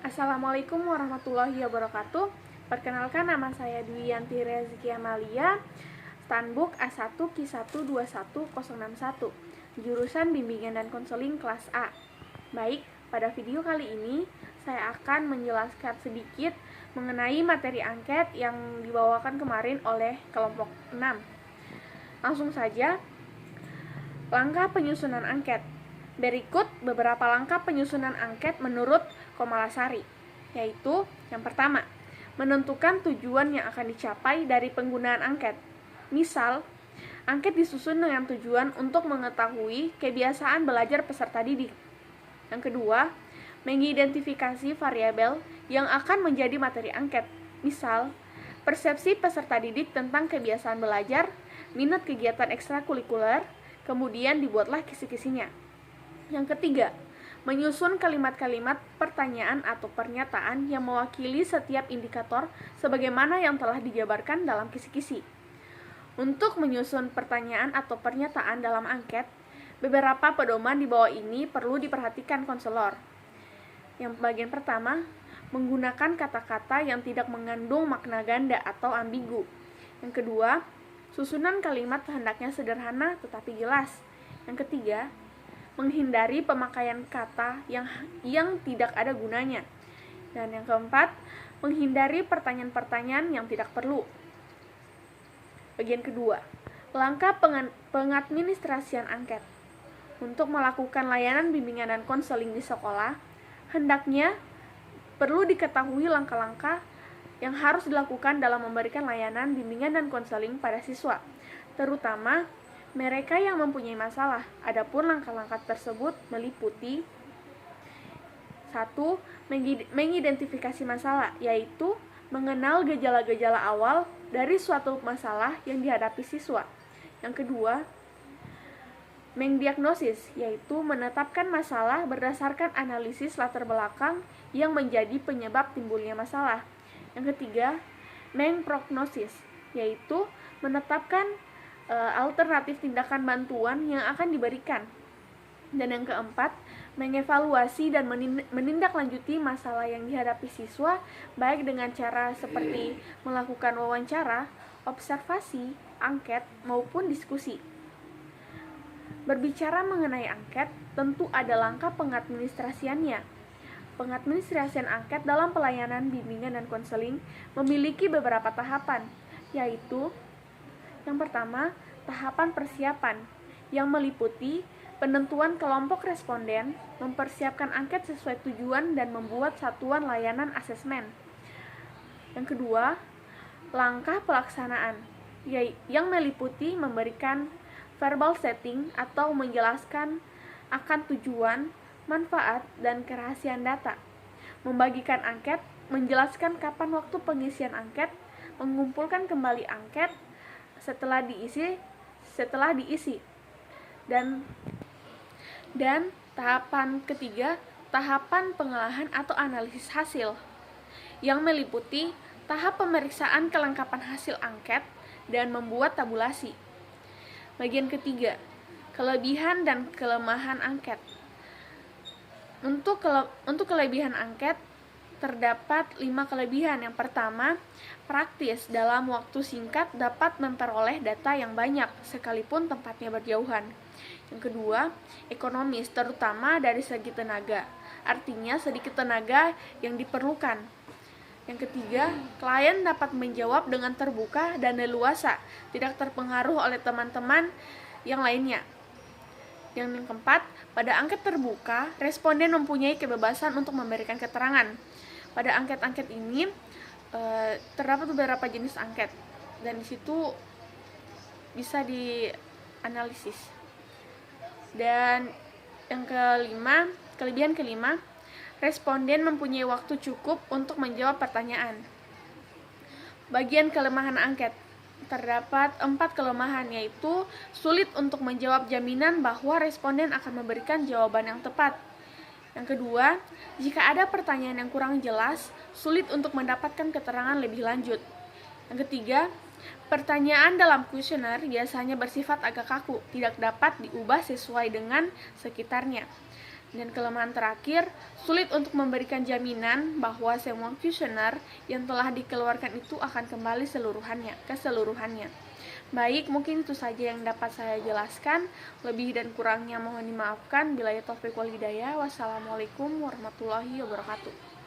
Assalamualaikum warahmatullahi wabarakatuh. Perkenalkan, nama saya Dwi Yanti Rezeki Amalia, Standbook A1 Q1 21061, jurusan Bimbingan dan Konseling kelas A. Baik, pada video kali ini saya akan menjelaskan sedikit mengenai materi angket yang dibawakan kemarin oleh kelompok 6. Langsung saja, langkah penyusunan angket. Berikut beberapa langkah penyusunan angket menurut Komalasari, yaitu yang pertama, menentukan tujuan yang akan dicapai dari penggunaan angket. Misal, angket disusun dengan tujuan untuk mengetahui kebiasaan belajar peserta didik. Yang kedua, mengidentifikasi variabel yang akan menjadi materi angket. Misal, persepsi peserta didik tentang kebiasaan belajar, minat kegiatan ekstrakurikuler, kemudian dibuatlah kisi-kisinya. Yang ketiga, menyusun kalimat-kalimat pertanyaan atau pernyataan yang mewakili setiap indikator sebagaimana yang telah dijabarkan dalam kisi-kisi. Untuk menyusun pertanyaan atau pernyataan dalam angket, beberapa pedoman di bawah ini perlu diperhatikan konselor. Yang bagian pertama, menggunakan kata-kata yang tidak mengandung makna ganda atau ambigu. Yang kedua, susunan kalimat hendaknya sederhana tetapi jelas. Yang ketiga, menghindari pemakaian kata yang tidak ada gunanya. Dan yang keempat, menghindari pertanyaan-pertanyaan yang tidak perlu. Bagian kedua, langkah pengadministrasian angket. Untuk melakukan layanan bimbingan dan konseling di sekolah, hendaknya perlu diketahui langkah-langkah yang harus dilakukan dalam memberikan layanan bimbingan dan konseling pada siswa, terutama mereka yang mempunyai masalah. Adapun langkah-langkah tersebut meliputi 1. Mengidentifikasi masalah, yaitu mengenal gejala-gejala awal dari suatu masalah yang dihadapi siswa. Yang kedua, mendiagnosis, yaitu menetapkan masalah berdasarkan analisis latar belakang yang menjadi penyebab timbulnya masalah. Yang ketiga, mengprognosis, yaitu menetapkan alternatif tindakan bantuan yang akan diberikan. Dan yang keempat, mengevaluasi dan menindaklanjuti masalah yang dihadapi siswa, baik dengan cara seperti melakukan wawancara, observasi, angket, maupun diskusi. Berbicara mengenai angket, tentu ada langkah pengadministrasiannya. Pengadministrasian angket dalam pelayanan bimbingan dan konseling memiliki beberapa tahapan, yaitu yang pertama, tahapan persiapan, yang meliputi penentuan kelompok responden, mempersiapkan angket sesuai tujuan, dan membuat satuan layanan asesmen. Yang kedua, langkah pelaksanaan, yang meliputi memberikan verbal setting atau menjelaskan akan tujuan, manfaat, dan kerahasiaan data, membagikan angket, menjelaskan kapan waktu pengisian angket, mengumpulkan kembali angket setelah diisi, dan tahapan ketiga, tahapan pengolahan atau analisis hasil, yang meliputi tahap pemeriksaan kelengkapan hasil angket dan membuat tabulasi. Bagian ketiga, kelebihan dan kelemahan angket. Untuk kelebihan angket terdapat 5 kelebihan. Yang pertama, praktis, dalam waktu singkat dapat memperoleh data yang banyak sekalipun tempatnya berjauhan. Yang kedua, ekonomis, terutama dari segi tenaga, artinya sedikit tenaga yang diperlukan. Yang ketiga, klien dapat menjawab dengan terbuka dan leluasa, tidak terpengaruh oleh teman-teman yang lainnya. Yang keempat, pada angket terbuka, responden mempunyai kebebasan untuk memberikan keterangan. Pada angket-angket ini terdapat beberapa jenis angket, dan di situ bisa dianalisis. Dan yang kelima, kelebihan kelima, responden mempunyai waktu cukup untuk menjawab pertanyaan. Bagian kelemahan angket, terdapat 4 kelemahan, yaitu sulit untuk menjawab jaminan bahwa responden akan memberikan jawaban yang tepat. Yang kedua, jika ada pertanyaan yang kurang jelas, sulit untuk mendapatkan keterangan lebih lanjut. Yang ketiga, pertanyaan dalam kuesioner biasanya bersifat agak kaku, tidak dapat diubah sesuai dengan sekitarnya. Dan kelemahan terakhir, sulit untuk memberikan jaminan bahwa semua kuesioner yang telah dikeluarkan itu akan kembali keseluruhannya. Baik, mungkin itu saja yang dapat saya jelaskan. Lebih dan kurangnya mohon dimaafkan. Billahi taufiq wal hidayah. Wassalamualaikum warahmatullahi wabarakatuh.